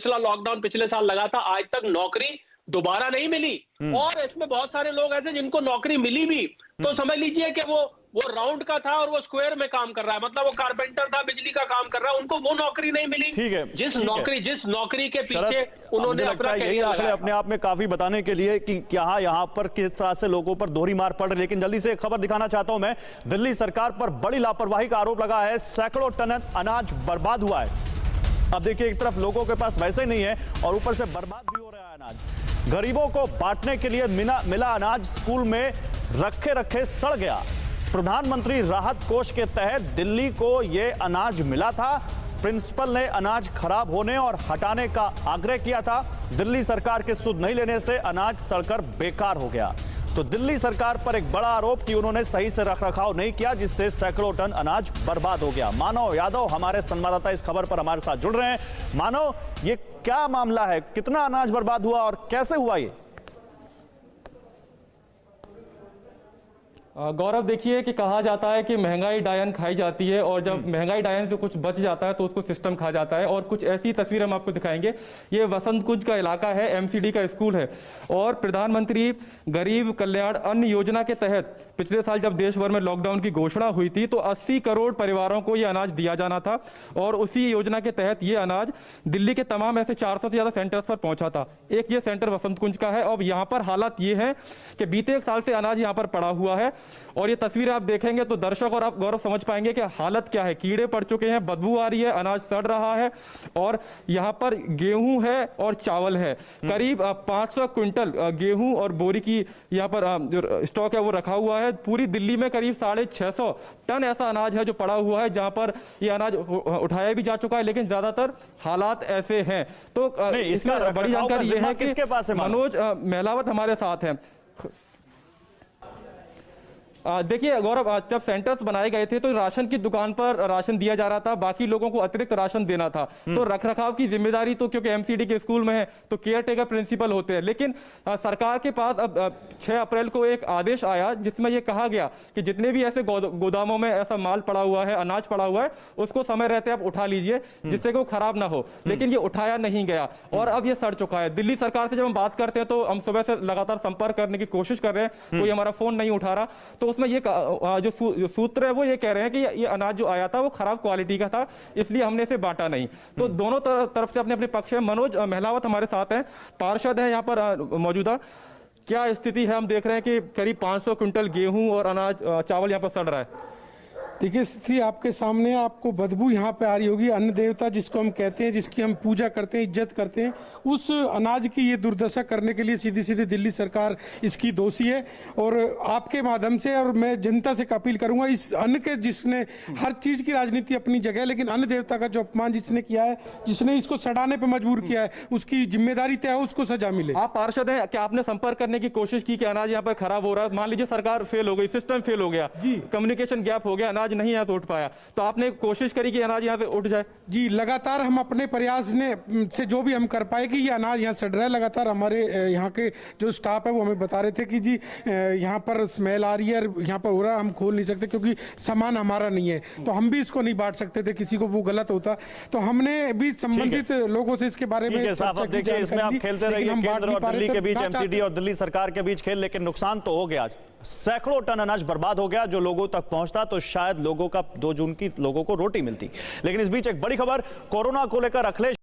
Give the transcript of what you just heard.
पिछला लॉकडाउन पिछले साल लगा था, आज तक नौकरी दोबारा नहीं मिली। और इसमें बहुत सारे लोग ऐसे जिनको नौकरी मिली भी, तो समझ लीजिए कि वो राउंड का था और वो स्क्वायर में काम कर रहा है, मतलब वो कारपेंटर था, बिजली का काम कर रहा है, उनको वो नौकरी नहीं मिली। ठीक है, जिस नौकरी के पीछे उन्होंने अपना यही आंकड़े अपने आप में काफी बताने के लिए कि क्या यहाँ पर किस तरह से लोगों पर दोहरी मार पड़ रही है। लेकिन जल्दी से एक खबर दिखाना चाहता हूं मैं। दिल्ली सरकार पर बड़ी लापरवाही का आरोप लगा है, सैकड़ों टन अनाज बर्बाद हुआ है। अब देखिए, एक तरफ लोगों के पास वैसे ही नहीं है और ऊपर से बर्बाद भी हो रहा है अनाज। गरीबों को बांटने के लिए मिला अनाज स्कूल में रखे सड़ गया। प्रधानमंत्री राहत कोष के तहत दिल्ली को यह अनाज मिला था। प्रिंसिपल ने अनाज खराब होने और हटाने का आग्रह किया था। दिल्ली सरकार के सुध नहीं लेने से अनाज सड़कर बेकार हो गया। तो दिल्ली सरकार पर एक बड़ा आरोप कि उन्होंने सही से रखरखाव नहीं किया, जिससे सैकड़ों टन अनाज बर्बाद हो गया। मानव यादव हमारे संवाददाता इस खबर पर हमारे साथ जुड़ रहे हैं। मानव, ये क्या मामला है, कितना अनाज बर्बाद हुआ और कैसे हुआ ये? गौरव, देखिए कि कहा जाता है कि महंगाई डायन खाई जाती है और जब महंगाई डायन से कुछ बच जाता है तो उसको सिस्टम खा जाता है। और कुछ ऐसी तस्वीर हम आपको दिखाएंगे। ये वसंत कुंज का इलाका है, एमसीडी का स्कूल है और प्रधानमंत्री गरीब कल्याण अन्न योजना के तहत पिछले साल जब देश भर में लॉकडाउन की घोषणा हुई थी तो 80 करोड़ परिवारों को ये अनाज दिया जाना था और उसी योजना के तहत ये अनाज दिल्ली के तमाम ऐसे 400 से ज्यादा सेंटर्स पर पहुंचा था। एक ये सेंटर वसंत कुंज का है। अब यहाँ पर हालात ये है कि बीते एक साल से अनाज यहाँ पर पड़ा हुआ है और ये तस्वीर आप देखेंगे तो दर्शक और आप गौरव समझ पाएंगे कि हालत क्या है। कीड़े पड़ चुके हैं, बदबू आ रही है, अनाज सड़ रहा है और यहाँ पर गेहूं है और चावल है। करीब 500 क्विंटल गेहूं और बोरी की यहाँ पर जो स्टॉक है वो रखा हुआ है। पूरी दिल्ली में करीब 650 टन ऐसा अनाज है जो पड़ा हुआ है, जहां पर ये अनाज उठाया भी जा चुका है, लेकिन ज्यादातर हालात ऐसे हैं। तो इसमें बड़ी जानकारी ये है कि मनोज मेहलावत हमारे साथ हैं। देखिए गौरव, जब सेंटर्स बनाए गए थे तो राशन की दुकान पर राशन दिया जा रहा था, बाकी लोगों को अतिरिक्त राशन देना था। तो रखरखाव की जिम्मेदारी तो क्योंकि एमसीडी के स्कूल में है तो केयर टेकर प्रिंसिपल होते हैं। लेकिन सरकार के पास अब 6 अप्रैल को एक आदेश आया जिसमें यह कहा गया कि जितने भी ऐसे गोदामों में ऐसा माल पड़ा हुआ है, अनाज पड़ा हुआ है, उसको समय रहते आप उठा लीजिए जिससे कि वो खराब ना हो। लेकिन ये उठाया नहीं गया और अब ये सड़ चुका है। दिल्ली सरकार से जब हम बात करते हैं तो हम सुबह से लगातार संपर्क करने की कोशिश कर रहे हैं, कोई हमारा फोन नहीं उठा रहा। तो उसमें ये जो सूत्र है वो ये कह रहे हैं कि ये अनाज जो आया था वो खराब क्वालिटी का था, इसलिए हमने इसे बांटा नहीं। तो दोनों तरफ से अपने अपने पक्ष है। मनोज मेहलावत हमारे साथ हैं, पार्षद है यहाँ पर मौजूदा। क्या स्थिति है? हम देख रहे हैं कि करीब 500 क्विंटल गेहूं और अनाज चावल यहाँ पर सड़ रहा है। देखिए स्थिति आपके सामने, आपको बदबू यहाँ पे आ रही होगी। अन्न देवता जिसको हम कहते हैं, जिसकी हम पूजा करते हैं, इज्जत करते हैं, उस अनाज की ये दुर्दशा करने के लिए सीधी सीधी दिल्ली सरकार इसकी दोषी है। और आपके माध्यम से और मैं जनता से अपील करूंगा, इस अन्न के जिसने हर चीज की राजनीति अपनी जगह, लेकिन अन्न देवता का जो अपमान जिसने किया है, जिसने इसको सड़ाने पर मजबूर किया है, उसकी जिम्मेदारी तय हो, उसको सजा मिले। आप पार्षद हैं, क्या आपने संपर्क करने की कोशिश की कि अनाज यहाँ पर खराब हो रहा है? मान लीजिए सरकार फेल हो गई, सिस्टम फेल हो गया, कम्युनिकेशन गैप हो गया, अनाज नहीं यहाँ से उठ पाया, तो आपने कोशिश करी कि अनाज यहाँ से उठ जाए? जी, लगातार हम अपने प्रयास से जो भी हम कर पाए कि ये अनाज यहाँ सड़ रहा है। लगातार हमारे यहाँ के जो स्टाफ है वो हमें बता रहे थे कि जी यहाँ पर स्मेल आ रही है, यहाँ पर हो रहा है, हम खोल नहीं सकते क्योंकि सामान हमारा नहीं है, तो हम भी इसको नहीं बांट सकते थे, किसी को वो गलत होता। तो हमने भी संबंधित लोगों से इसके बारे में देखिए, इसमें आप खेलते रहिए केंद्र और दिल्ली के बीच, एमसीडी और दिल्ली सरकार के बीच खेल, लेकिन नुकसान तो हो गया। सैकड़ों टन अनाज बर्बाद हो गया। जो लोगों तक पहुंचता तो शायद लोगों का 2 जून की लोगों को रोटी मिलती। लेकिन इस बीच एक बड़ी खबर कोरोना को लेकर अखिलेश